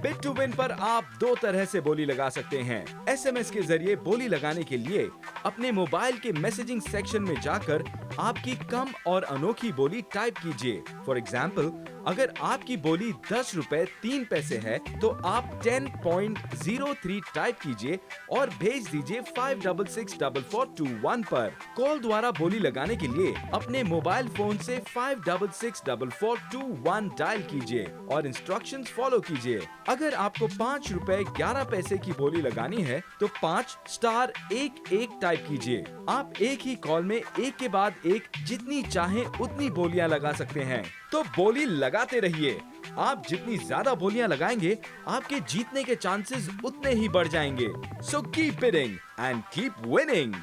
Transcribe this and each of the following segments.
Bit to win पर आप दो तरह से बोली लगा सकते हैं। एसएमएस के जरिए बोली लगाने के लिए अपने मोबाइल के मैसेजिंग सेक्शन में जाकर आपकी कम और अनोखी बोली टाइप कीजिए। फॉर एग्जाम्पल, अगर आपकी बोली 10 रुपए 3 पैसे है तो आप 10.03 टाइप कीजिए और भेज दीजिए 566421 पर। कॉल द्वारा बोली लगाने के लिए अपने मोबाइल फोन से 566421 डायल कीजिए और इंस्ट्रक्शंस फॉलो कीजिए। अगर आपको 5 रुपए 11 पैसे की बोली लगानी है तो 5*11 टाइप कीजिए। आप एक ही कॉल में एक के बाद एक जितनी चाहें उतनी बोलियां लगा सकते हैं। तो बोली लगाते रहिए। आप जितनी ज्यादा बोलियां लगाएंगे, आपके जीतने के चांसेस उतने ही बढ़ जाएंगे। So keep bidding and keep winning.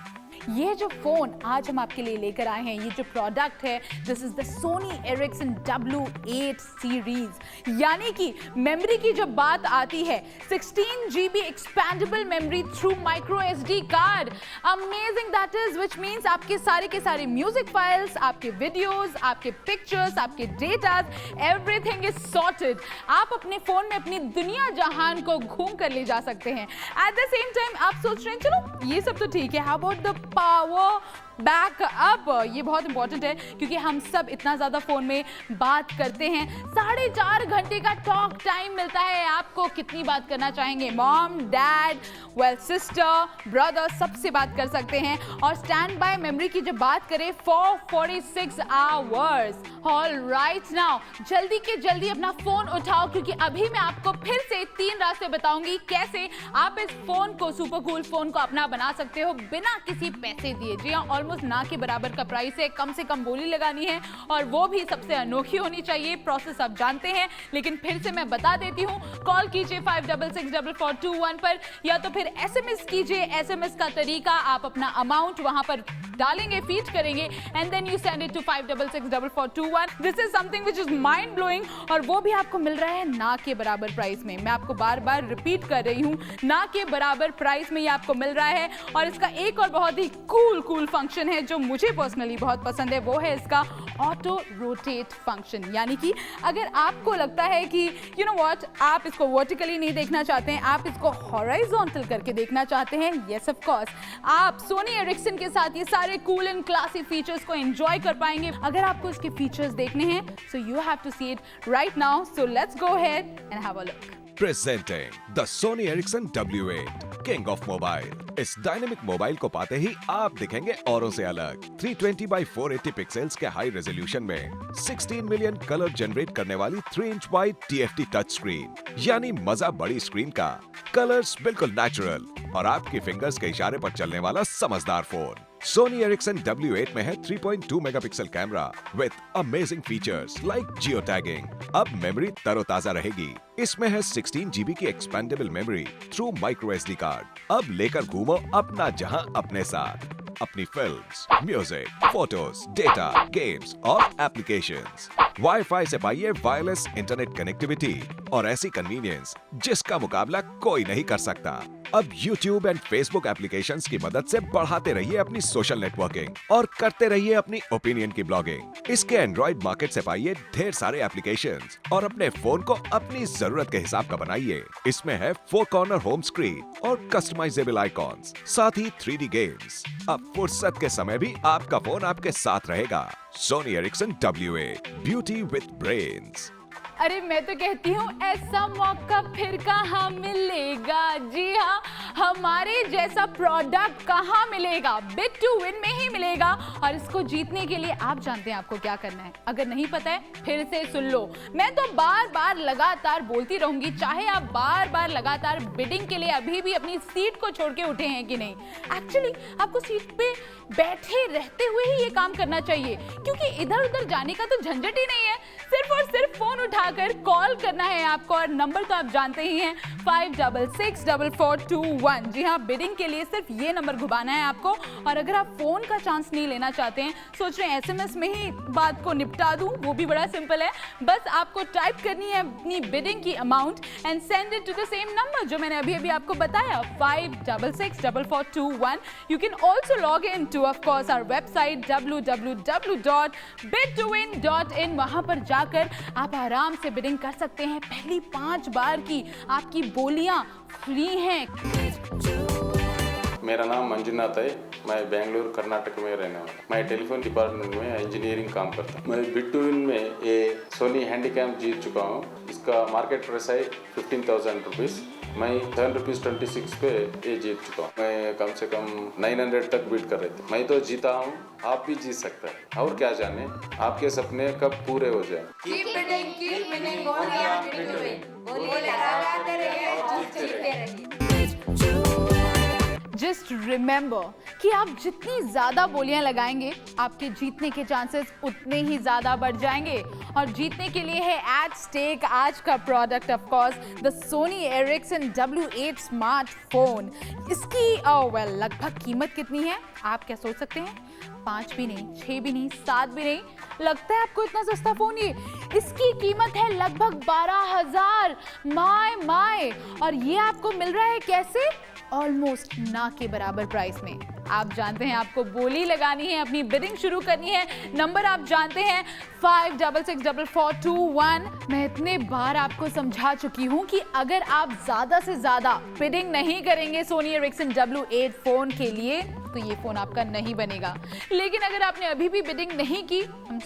ये जो फोन आज हम आपके लिए लेकर आए हैं, ये जो प्रोडक्ट है, this is the Sony Ericsson W8 series. यानी कि मेमोरी की जब बात आती है, 16 GB expandable memory through micro SD card, amazing that is, which means आपके सारे के सारे म्यूजिक फाइल्स, आपके वीडियोस, आपके पिक्चर्स, आपके डेटास, एवरीथिंग इज सॉर्टेड। आप अपने फोन में अपनी दुनिया जहान को घूम कर ले जा सकते हैं। एट द सेम टाइम आप सोच रहे हैं चलो ये सब तो ठीक है, how about the power backup. ये बहुत इंपॉर्टेंट है क्योंकि हम सब इतना ज्यादा फोन में बात करते हैं। 4.5 घंटे का टॉक टाइम मिलता है आपको। कितनी बात करना चाहेंगे, mom, dad, well sister, brother, सबसे बात कर सकते हैं। और स्टैंड बाय मेमोरी की जब बात करें 446 आवर्स। ऑलराइट, नाउ जल्दी के जल्दी अपना फोन उठाओ क्योंकि अभी मैं आपको फिर से 3 रास्ते बताऊंगी कैसे आप इस फोन को, सुपर कूल फोन को अपना बना सकते हो बिना किसी पैसे दिए। जी हाँ, ऑलमोस्ट ना के बराबर का प्राइस है, कम से कम बोली लगानी है और वो भी सबसे अनोखी होनी चाहिए। प्रोसेस आप जानते हैं लेकिन फिर से मैं बता देती हूँ। कॉल कीजिए 566421 पर या तो फिर एसएमएस कीजिए। एसएमएस का तरीका, आप अपना अमाउंट वहां पर डालेंगे, फीड करेंगे and then you send it to 566421। This is something which is mind blowing और वो भी आपको मिल रहा है ना के बराबर प्राइस में। मैं आपको बार बार रिपीट कर रही हूँ, ना के बराबर प्राइस में ये आपको मिल रहा है। और इसका एक और बहुत ही कूल फंक्शन है जो मुझे पर्सनली बहुत पसंद है, वो है इसका ऑटो रोटेट फंक्शन। यानी कि अगर आपको लगता है कि यू नो व्हाट, आप इसको वर्टिकली नहीं देखना चाहते हैं, आप इसको हॉरिजॉन्टल करके देखना चाहते हैं, यस ऑफ कोर्स, आप सोनी एरिक्सन के साथ ये सारे कूल एंड क्लासी फीचर्स को एंजॉय कर पाएंगे। अगर आपको इसके फीचर्स देखने हैं so you have to see it right now. So let's go ahead and have a look. Presenting the Sony Ericsson W8, King of Mobile। इस डायनेमिक मोबाइल को पाते ही आप दिखेंगे औरों से अलग। 320x480 पिक्सेल्स के हाई रेजोल्यूशन में 16 मिलियन कलर जनरेट करने वाली 3 inch wide TFT touch screen, यानी मजा बड़ी स्क्रीन का, कलर्स बिल्कुल नेचुरल और आपकी फिंगर्स के इशारे पर चलने वाला समझदार फोन। Sony Ericsson W8 में है 3.2 megapixel camera with amazing features like geo tagging. अब मेमोरी तरोताजा रहेगी। इसमें है 16 GB की expendable memory through micro SD card. अब लेकर घूमो अपना जहां अपने साथ, अपनी films, music, photos, data, games और एप्लीकेशंस। वाईफाई से पाइए वायरलेस इंटरनेट कनेक्टिविटी और ऐसी कन्वीनियंस जिसका मुकाबला कोई नहीं कर सकता। अब YouTube एंड Facebook एप्लीकेशंस की मदद से बढ़ाते रहिए अपनी सोशल नेटवर्किंग और करते रहिए अपनी ओपिनियन की ब्लॉगिंग। इसके एंड्रॉइड मार्केट से पाइए ढेर सारे एप्लीकेशंस और अपने फोन को अपनी जरूरत के हिसाब का बनाइए। इसमें है 4 कॉर्नर होम स्क्रीन और कस्टमाइजेबल आइकॉन्स, साथ ही 3D गेम्स। अब फुर्सत के समय भी आपका फोन आपके साथ रहेगा। Sony Ericsson W8, beauty with brains. अरे मैं तो कहती हूँ ऐसा मौका फिर कहाँ मिलेगा। जी हाँ, हमारे जैसा प्रोडक्ट कहाँ मिलेगा, बिट टू विन में ही मिलेगा। और इसको जीतने के लिए आप जानते हैं आपको क्या करना है। अगर नहीं पता है फिर से सुन लो। मैं तो बार बार लगातार बोलती रहूंगी, चाहे आप बार बार लगातार बिडिंग के लिए अभी भी अपनी सीट को छोड़ के उठे हैं कि नहीं। एक्चुअली आपको सीट पे बैठे रहते हुए ही ये काम करना चाहिए क्योंकि इधर उधर जाने का तो झंझट ही नहीं है। सिर्फ और सिर्फ फोन उठाकर कॉल करना है आपको और नंबर तो आप जानते ही हैं 566421। 1। जी हाँ, बिडिंग के लिए सिर्फ ये नंबर घुमाना है आपको। और अगर आप फोन का चांस नहीं लेना चाहते हैं, सोच रहे हैं एसएमएस में ही बात को निपटा दूं, वो भी बड़ा सिंपल है। बस आपको टाइप करनी है अपनी बिडिंग की amount and send it to the same number जो मैंने अभी आपको बताया, 566441। You can also log in to of course our website www.bid2win.in। वहां पर जाकर आप आराम से बिडिंग कर सकते हैं। पहली 5 बार की आपकी बोलियां फ्री हैं। मेरा नाम मंजुनाथ है। मैं बेंगलुरु कर्नाटक में रहने वाला। मैं टेलीफोन डिपार्टमेंट में इंजीनियरिंग काम करता हूँ। मैं बिड2विन में ये सोनी हैंडीकैम जीत चुका हूँ। इसका मार्केट प्राइस है 15,000 रुपीज़। मैं 7.26 पे ये जीत चुका हूँ। मैं कम से कम 900 तक बीट कर रहे थे। मैं तो जीता हूँ, आप भी जीत सकते हैं। और क्या जाने आपके सपने कब पूरे हो जाए। Keep bidding, बोलियां Bid2Win। बोली लगाते रहिए, जीतते रहिए। जस्ट रिमेंबर कि आप जितनी ज़्यादा बोलियां लगाएंगे, आपके जीतने के चांसेस उतने ही ज़्यादा बढ़ जाएंगे। और जीतने के लिए है एट स्टेक आज का product, of course the Sony Ericsson W8 smartphone. इसकी लगभग कीमत कितनी है आप क्या सोच सकते हैं? 5 भी नहीं, 6 भी नहीं, 7 भी नहीं। लगता है आपको इतना सस्ता फोन ये? इसकी कीमत है लगभग 12,000। माय और ये आपको मिल रहा है कैसे? ऑलमोस्ट ना के बराबर प्राइस में। आप जानते हैं आपको बोली लगानी है, अपनी बिडिंग शुरू करनी है। नंबर आप जानते हैं 566441। मैं इतने बार आपको समझा चुकी हूं कि अगर आप ज्यादा से ज्यादा बिडिंग नहीं करेंगे सोनी एरिक्सन W8 फोन के लिए तो ये फोन आपका नहीं बनेगा। लेकिन अगर आपने अभी भी बिडिंग नहीं की, I am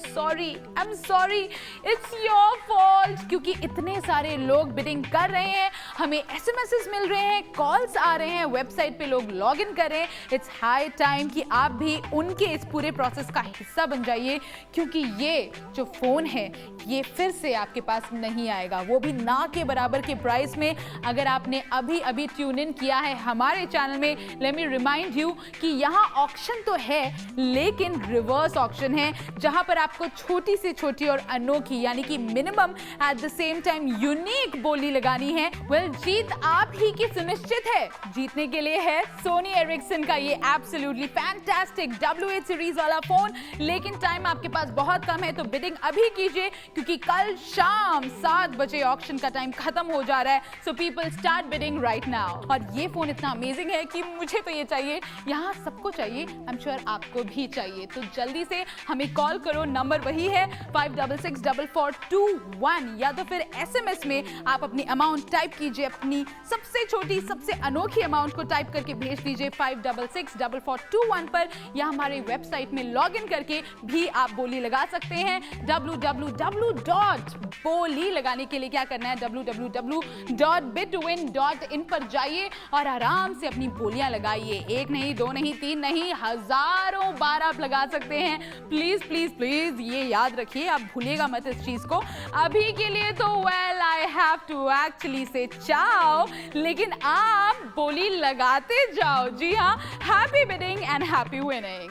sorry, it's your fault. क्योंकि इतने सारे लोग बिडिंग कर रहे हैं, हमें एसएमएसेस मिल रहे हैं, कॉल्स आ रहे हैं, वेबसाइट पे लोग लॉग इन कर रहे हैं। इट्स हाई टाइम कि आप भी उनके इस पूरे प्रोसेस का हिस्सा बन जाइए। क्योंकि ये जो फोन है ये फिर से आपके पास नहीं आएगा, वो भी ना के बराबर के प्राइस में। अगर आपने अभी ट्यून इन किया है हमारे चैनल में, लेट मी रिमाइंड यू कि यहाँ ऑक्शन तो है लेकिन रिवर्स ऑक्शन है, जहां पर आपको छोटी से छोटी और अनोखी यानी कि minimum at the same time unique बोली लगानी है। जीत आप ही की सुनिश्चित है। जीतने के लिए है सोनी एरिक्सन का ये एब्सोल्युटली फैंटास्टिक W8 सीरीज वाला फोन। लेकिन टाइम आपके पास बहुत कम है, तो बिडिंग अभी कीजिए क्योंकि कल शाम 7 बजे ऑक्शन का टाइम खत्म हो जा रहा है। So people start bidding right now. और ये फोन इतना अमेजिंग है कि मुझे तो ये चाहिए, यहाँ सबको चाहिए, आई एम श्योर आपको भी चाहिए। तो जल्दी से हमें कॉल करो, नंबर वही है 566441, या तो फिर एसएमएस में आप अपनी अमाउंट टाइप कीजिए, अपनी सबसे छोटी सबसे अनोखी अमाउंट को टाइप करके भेज दीजिए 566441 पर, या हमारे वेबसाइट में लॉग इन करके भी आप बोली लगा सकते हैं। www.बोली लगाने के लिए क्या करना है, www.bid2win.in पर जाइए और आराम से अपनी बोलियां लगाइए। 1 नहीं, 2 नहीं, 3 नहीं, हजारों बार आप लगा सकते हैं। प्लीज प्लीज प्लीज ये याद रखिए, आप भूलिएगा मत इस चीज को। अभी के लिए तो आई हैव टू एक्चुअली से चाओ, लेकिन आप बोली लगाते जाओ। जी हाँ, happy bidding and happy winning.